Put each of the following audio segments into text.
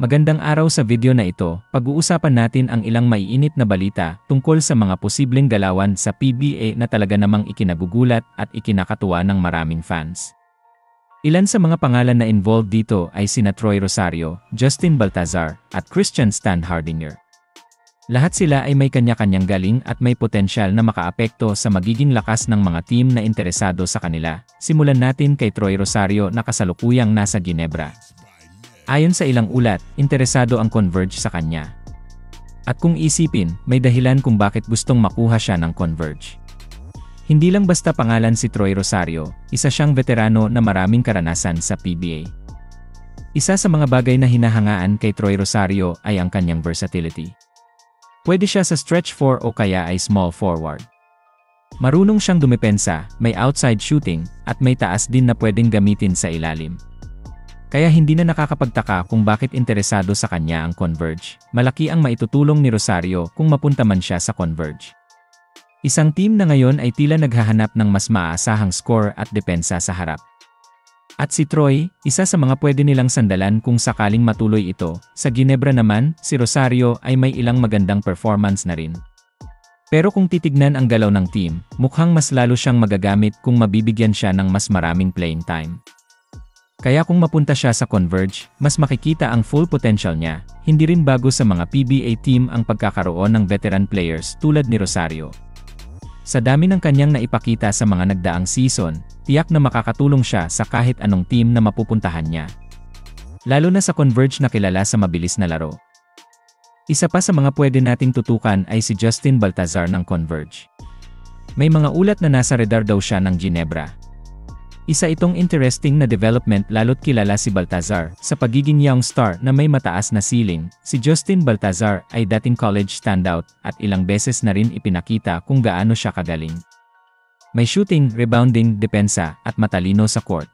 Magandang araw sa video na ito, pag-uusapan natin ang ilang maiinit na balita tungkol sa mga posibleng galawan sa PBA na talaga namang ikinagugulat at ikinakatuwa ng maraming fans. Ilan sa mga pangalan na involved dito ay sina Troy Rosario, Justin Baltazar, at Christian Standhardinger. Lahat sila ay may kanya-kanyang galing at may potensyal na makaapekto sa magiging lakas ng mga team na interesado sa kanila. Simulan natin kay Troy Rosario na kasalukuyang nasa Ginebra. Ayon sa ilang ulat, interesado ang Converge sa kanya. At kung isipin, may dahilan kung bakit gustong makuha siya ng Converge. Hindi lang basta pangalan si Troy Rosario, isa siyang veterano na maraming karanasan sa PBA. Isa sa mga bagay na hinahangaan kay Troy Rosario ay ang kanyang versatility. Pwede siya sa stretch 4 o kaya ay small forward. Marunong siyang dumepensa, may outside shooting, at may taas din na pwedeng gamitin sa ilalim. Kaya hindi na nakakapagtaka kung bakit interesado sa kanya ang Converge. Malaki ang maitutulong ni Rosario kung mapunta man siya sa Converge. Isang team na ngayon ay tila naghahanap ng mas maaasahang score at depensa sa harap. At si Troy, isa sa mga pwede nilang sandalan kung sakaling matuloy ito. Sa Ginebra naman, si Rosario ay may ilang magandang performance na rin. Pero kung titignan ang galaw ng team, mukhang mas lalo siyang magagamit kung mabibigyan siya ng mas maraming playing time. Kaya kung mapunta siya sa Converge, mas makikita ang full potential niya. Hindi rin bago sa mga PBA team ang pagkakaroon ng veteran players tulad ni Rosario. Sa dami ng kanyang naipakita sa mga nagdaang season, tiyak na makakatulong siya sa kahit anong team na mapupuntahan niya. Lalo na sa Converge na kilala sa mabilis na laro. Isa pa sa mga pwede nating tutukan ay si Justin Baltazar ng Converge. May mga ulat na nasa radar daw siya ng Ginebra. Isa itong interesting na development lalo't kilala si Baltazar sa pagiging young star na may mataas na ceiling. Si Justin Baltazar ay dating college standout at ilang beses na rin ipinakita kung gaano siya kagaling. May shooting, rebounding, depensa at matalino sa court.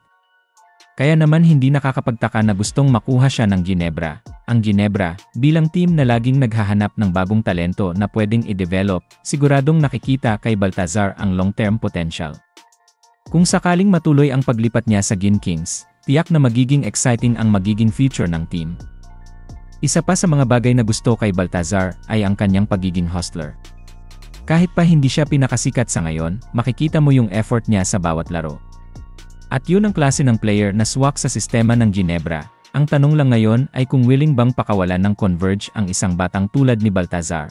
Kaya naman hindi nakakapagtaka na gustong makuha siya ng Ginebra. Ang Ginebra, bilang team na laging naghahanap ng bagong talento na pwedeng i-develop, siguradong nakikita kay Baltazar ang long-term potential. Kung sakaling matuloy ang paglipat niya sa Gin Kings, tiyak na magiging exciting ang magiging future ng team. Isa pa sa mga bagay na gusto kay Baltazar ay ang kanyang pagiging hustler. Kahit pa hindi siya pinakasikat sa ngayon, makikita mo yung effort niya sa bawat laro. At yun ang klase ng player na swak sa sistema ng Ginebra. Ang tanong lang ngayon ay kung willing bang pakawalan ng Converge ang isang batang tulad ni Baltazar.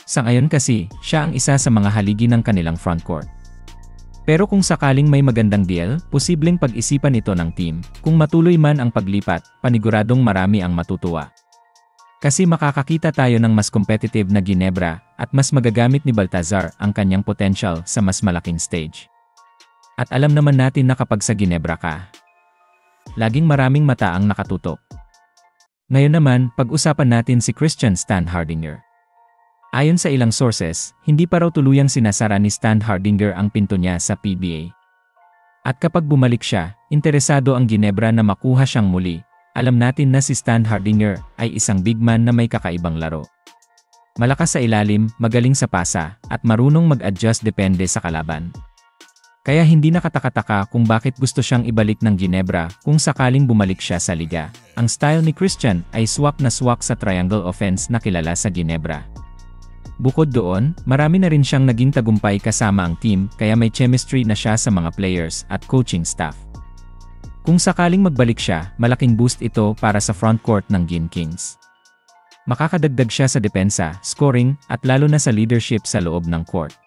Sa ngayon kasi, siya ang isa sa mga haligi ng kanilang frontcourt. Pero kung sakaling may magandang deal, posibleng pag-isipan ito ng team. Kung matuloy man ang paglipat, paniguradong marami ang matutuwa. Kasi makakakita tayo ng mas competitive na Ginebra at mas magagamit ni Baltazar ang kanyang potential sa mas malaking stage. At alam naman natin na kapag sa Ginebra ka, laging maraming mata ang nakatutok. Ngayon naman, pag-usapan natin si Christian Standhardinger. Ayon sa ilang sources, hindi pa raw tuluyang sinasara ni Standhardinger ang pinto niya sa PBA. At kapag bumalik siya, interesado ang Ginebra na makuha siyang muli. Alam natin na si Standhardinger ay isang big man na may kakaibang laro. Malakas sa ilalim, magaling sa pasa, at marunong mag-adjust depende sa kalaban. Kaya hindi nakataka-taka kung bakit gusto siyang ibalik ng Ginebra kung sakaling bumalik siya sa liga. Ang style ni Christian ay swak na swak sa triangle offense na kilala sa Ginebra. Bukod doon, marami na rin siyang naging tagumpay kasama ang team kaya may chemistry na siya sa mga players at coaching staff. Kung sakaling magbalik siya, malaking boost ito para sa frontcourt ng Gin Kings. Makakadagdag siya sa depensa, scoring, at lalo na sa leadership sa loob ng court.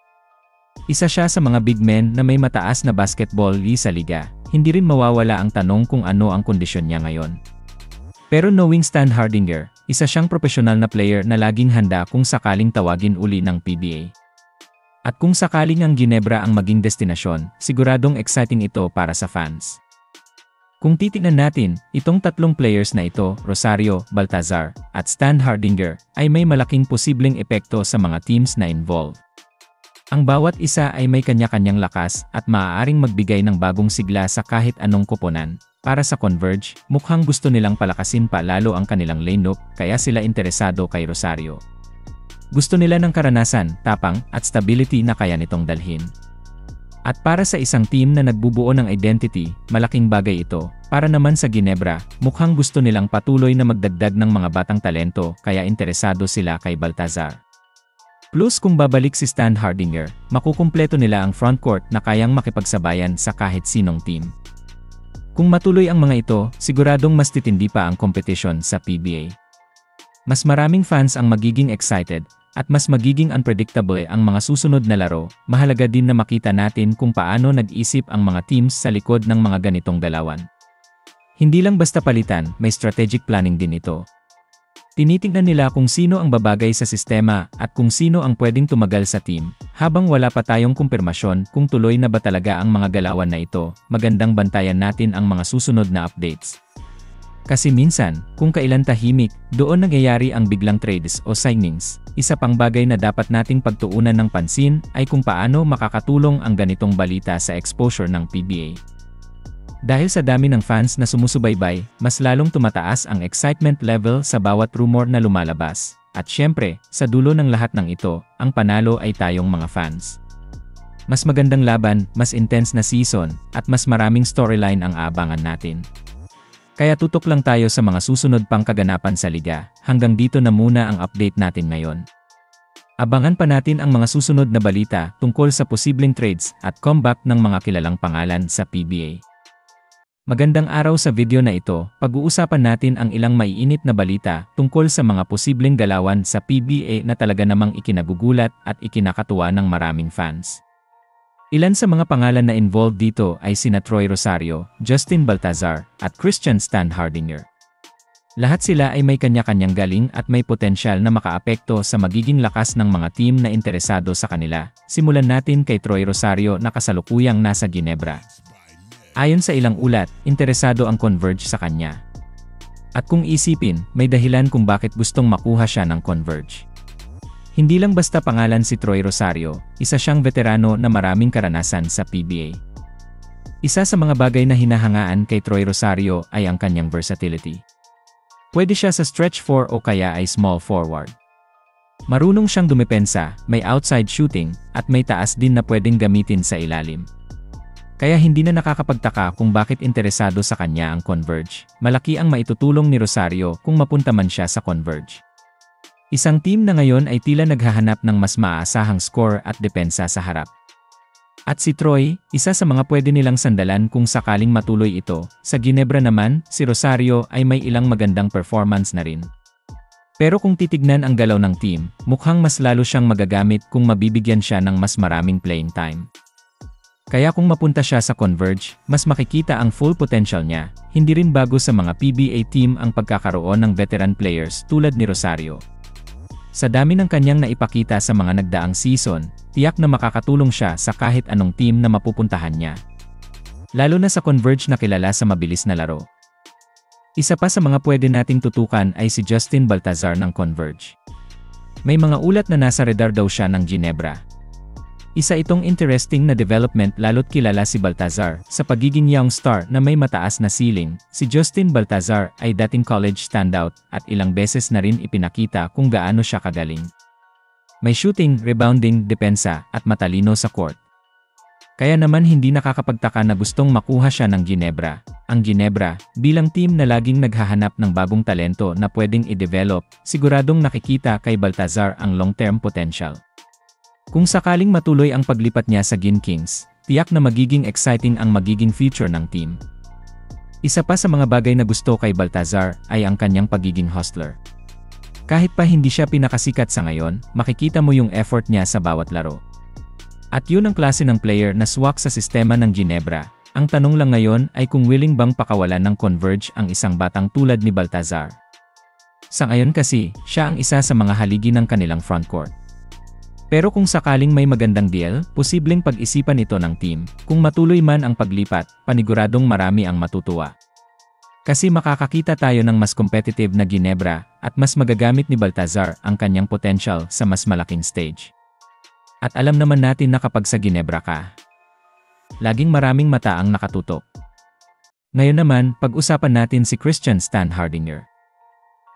Isa siya sa mga big men na may mataas na basketball sa liga. Hindi rin mawawala ang tanong kung ano ang kondisyon niya ngayon. Pero knowing Standhardinger, isa siyang profesional na player na laging handa kung sakaling tawagin uli ng PBA. At kung sakaling ang Ginebra ang maging destinasyon, siguradong exciting ito para sa fans. Kung titignan natin, itong tatlong players na ito, Rosario, Baltazar, at Standhardinger, ay may malaking posibleng epekto sa mga teams na involved. Ang bawat isa ay may kanya-kanyang lakas at maaaring magbigay ng bagong sigla sa kahit anong koponan. Para sa Converge, mukhang gusto nilang palakasin pa lalo ang kanilang lineup kaya sila interesado kay Rosario. Gusto nila ng karanasan, tapang, at stability na kaya nitong dalhin. At para sa isang team na nagbubuo ng identity, malaking bagay ito. Para naman sa Ginebra, mukhang gusto nilang patuloy na magdagdag ng mga batang talento kaya interesado sila kay Baltazar. Plus kung babalik si Stan Hardinger, makukumpleto nila ang frontcourt na kayang makipagsabayan sa kahit sinong team. Kung matuloy ang mga ito, siguradong mas titindi pa ang competition sa PBA. Mas maraming fans ang magiging excited, at mas magiging unpredictable ang mga susunod na laro. Mahalaga din na makita natin kung paano nag-isip ang mga teams sa likod ng mga ganitong galawan. Hindi lang basta palitan, may strategic planning din ito. Tinitingnan nila kung sino ang babagay sa sistema at kung sino ang pwedeng tumagal sa team. Habang wala pa tayong kumpirmasyon kung tuloy na ba talaga ang mga galawan na ito, magandang bantayan natin ang mga susunod na updates. Kasi minsan, kung kailan tahimik, doon nangyayari ang biglang trades o signings. Isa pang bagay na dapat nating pagtuunan ng pansin ay kung paano makakatulong ang ganitong balita sa exposure ng PBA. Dahil sa dami ng fans na sumusubaybay, mas lalong tumataas ang excitement level sa bawat rumor na lumalabas. At syempre, sa dulo ng lahat ng ito, ang panalo ay tayong mga fans. Mas magandang laban, mas intense na season, at mas maraming storyline ang aabangan natin. Kaya tutok lang tayo sa mga susunod pang kaganapan sa liga. Hanggang dito na muna ang update natin ngayon. Abangan pa natin ang mga susunod na balita tungkol sa posibleng trades at comeback ng mga kilalang pangalan sa PBA. Magandang araw sa video na ito, pag-uusapan natin ang ilang maiinit na balita tungkol sa mga posibleng galawan sa PBA na talaga namang ikinagugulat at ikinakatuwa ng maraming fans. Ilan sa mga pangalan na involved dito ay sina Troy Rosario, Justin Baltazar, at Christian Stan Hardinger. Lahat sila ay may kanya-kanyang galing at may potensyal na makaapekto sa magiging lakas ng mga team na interesado sa kanila. Simulan natin kay Troy Rosario na kasalukuyang nasa Ginebra. Ayon sa ilang ulat, interesado ang Converge sa kanya. At kung isipin, may dahilan kung bakit gustong makuha siya ng Converge. Hindi lang basta pangalan si Troy Rosario, isa siyang veterano na maraming karanasan sa PBA. Isa sa mga bagay na hinahangaan kay Troy Rosario ay ang kanyang versatility. Pwede siya sa stretch 4 o kaya ay small forward. Marunong siyang dumepensa, may outside shooting, at may taas din na pwedeng gamitin sa ilalim. Kaya hindi na nakakapagtaka kung bakit interesado sa kanya ang Converge. Malaki ang maitutulong ni Rosario kung mapunta man siya sa Converge. Isang team na ngayon ay tila naghahanap ng mas maaasahang score at depensa sa harap. At si Troy, isa sa mga pwede nilang sandalan kung sakaling matuloy ito. Sa Ginebra naman, si Rosario ay may ilang magandang performance na rin. Pero kung titignan ang galaw ng team, mukhang mas lalo siyang magagamit kung mabibigyan siya ng mas maraming playing time. Kaya kung mapunta siya sa Converge, mas makikita ang full potential niya. Hindi rin bago sa mga PBA team ang pagkakaroon ng veteran players tulad ni Rosario. Sa dami ng kanyang naipakita sa mga nagdaang season, tiyak na makakatulong siya sa kahit anong team na mapupuntahan niya. Lalo na sa Converge na kilala sa mabilis na laro. Isa pa sa mga pwede nating tutukan ay si Justin Baltazar ng Converge. May mga ulat na nasa radar daw siya ng Ginebra. Isa itong interesting na development lalo't kilala si Baltazar sa pagiging young star na may mataas na ceiling. Si Justin Baltazar ay dating college standout at ilang beses na rin ipinakita kung gaano siya kagaling. May shooting, rebounding, depensa at matalino sa court. Kaya naman hindi nakakapagtaka na gustong makuha siya ng Ginebra. Ang Ginebra, bilang team na laging naghahanap ng bagong talento na pwedeng i-develop, siguradong nakikita kay Baltazar ang long-term potential. Kung sakaling matuloy ang paglipat niya sa Gin Kings, tiyak na magiging exciting ang magiging future ng team. Isa pa sa mga bagay na gusto kay Baltazar ay ang kanyang pagiging hustler. Kahit pa hindi siya pinakasikat sa ngayon, makikita mo yung effort niya sa bawat laro. At yun ang klase ng player na swak sa sistema ng Ginebra. Ang tanong lang ngayon ay kung willing bang pakawalan ng Converge ang isang batang tulad ni Baltazar. Sa ngayon kasi, siya ang isa sa mga haligi ng kanilang frontcourt. Pero kung sakaling may magandang deal, posibleng pag-isipan ito ng team. Kung matuloy man ang paglipat, paniguradong marami ang matutuwa. Kasi makakakita tayo ng mas competitive na Ginebra at mas magagamit ni Baltazar ang kanyang potential sa mas malaking stage. At alam naman natin na kapag sa Ginebra ka, laging maraming mata ang nakatutok. Ngayon naman, pag-usapan natin si Christian Stan Hardinger.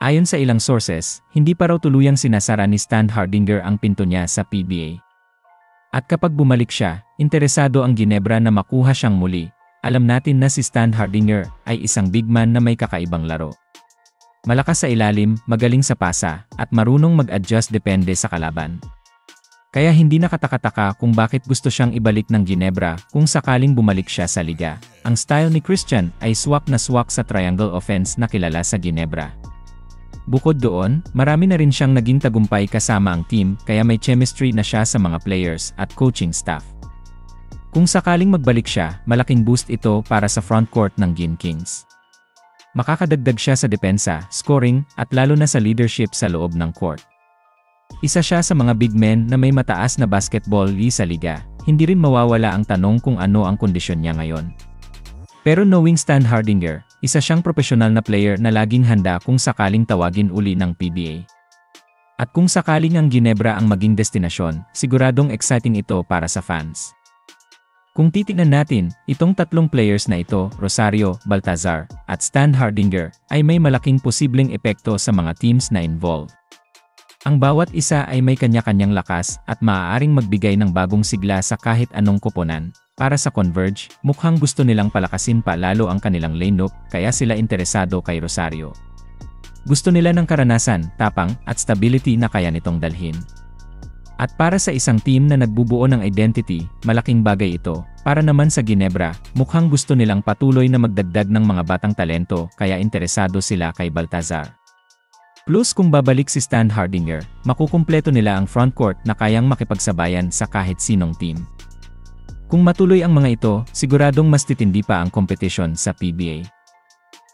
Ayon sa ilang sources, hindi pa raw tuluyang sinasara ni Stan Hardinger ang pinto niya sa PBA. At kapag bumalik siya, interesado ang Ginebra na makuha siyang muli. Alam natin na si Stan Hardinger ay isang big man na may kakaibang laro. Malakas sa ilalim, magaling sa pasa, at marunong mag-adjust depende sa kalaban. Kaya hindi nakataka-taka kung bakit gusto siyang ibalik ng Ginebra kung sakaling bumalik siya sa liga. Ang style ni Christian ay swak na swak sa triangle offense na kilala sa Ginebra. Bukod doon, marami na rin siyang naging tagumpay kasama ang team kaya may chemistry na siya sa mga players at coaching staff. Kung sakaling magbalik siya, malaking boost ito para sa frontcourt ng Gin Kings. Makakadagdag siya sa depensa, scoring, at lalo na sa leadership sa loob ng court. Isa siya sa mga big men na may mataas na basketball IQ sa liga, hindi rin mawawala ang tanong kung ano ang kondisyon niya ngayon. Pero knowing Stan Hardinger, isa siyang profesional na player na laging handa kung sakaling tawagin uli ng PBA. At kung sakaling ang Ginebra ang maging destinasyon, siguradong exciting ito para sa fans. Kung titignan natin, itong tatlong players na ito, Rosario, Baltazar, at Stan Hardinger, ay may malaking posibleng epekto sa mga teams na involved. Ang bawat isa ay may kanya-kanyang lakas at maaaring magbigay ng bagong sigla sa kahit anong koponan. Para sa Converge, mukhang gusto nilang palakasin pa lalo ang kanilang lineup kaya sila interesado kay Rosario. Gusto nila ng karanasan, tapang, at stability na kaya nitong dalhin. At para sa isang team na nagbubuo ng identity, malaking bagay ito. Para naman sa Ginebra, mukhang gusto nilang patuloy na magdagdag ng mga batang talento kaya interesado sila kay Baltazar. Plus kung babalik si Stan Hardinger, makukumpleto nila ang frontcourt na kayang makipagsabayan sa kahit sinong team. Kung matuloy ang mga ito, siguradong mas titindi pa ang competition sa PBA.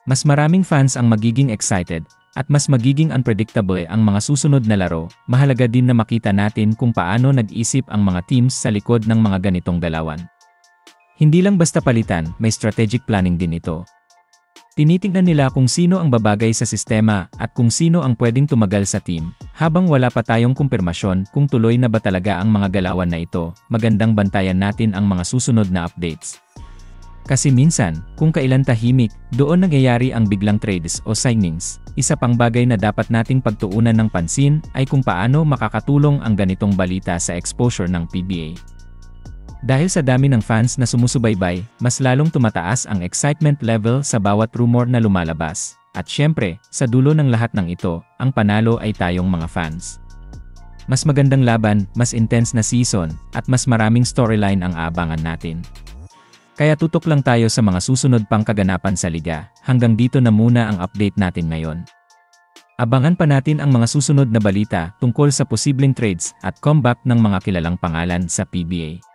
Mas maraming fans ang magiging excited, at mas magiging unpredictable ang mga susunod na laro. Mahalaga din na makita natin kung paano nag-isip ang mga teams sa likod ng mga ganitong galawan. Hindi lang basta palitan, may strategic planning din ito. Tinitingnan nila kung sino ang babagay sa sistema at kung sino ang pwedeng tumagal sa team. Habang wala pa tayong kumpirmasyon kung tuloy na ba talaga ang mga galawan na ito, magandang bantayan natin ang mga susunod na updates. Kasi minsan, kung kailan tahimik, doon nangyayari ang biglang trades o signings. Isa pang bagay na dapat nating pagtuunan ng pansin ay kung paano makakatulong ang ganitong balita sa exposure ng PBA. Dahil sa dami ng fans na sumusubaybay, mas lalong tumataas ang excitement level sa bawat rumor na lumalabas. At syempre, sa dulo ng lahat ng ito, ang panalo ay tayong mga fans. Mas magandang laban, mas intense na season, at mas maraming storyline ang aabangan natin. Kaya tutok lang tayo sa mga susunod pang kaganapan sa liga. Hanggang dito na muna ang update natin ngayon. Abangan pa natin ang mga susunod na balita tungkol sa posibleng trades at comeback ng mga kilalang pangalan sa PBA.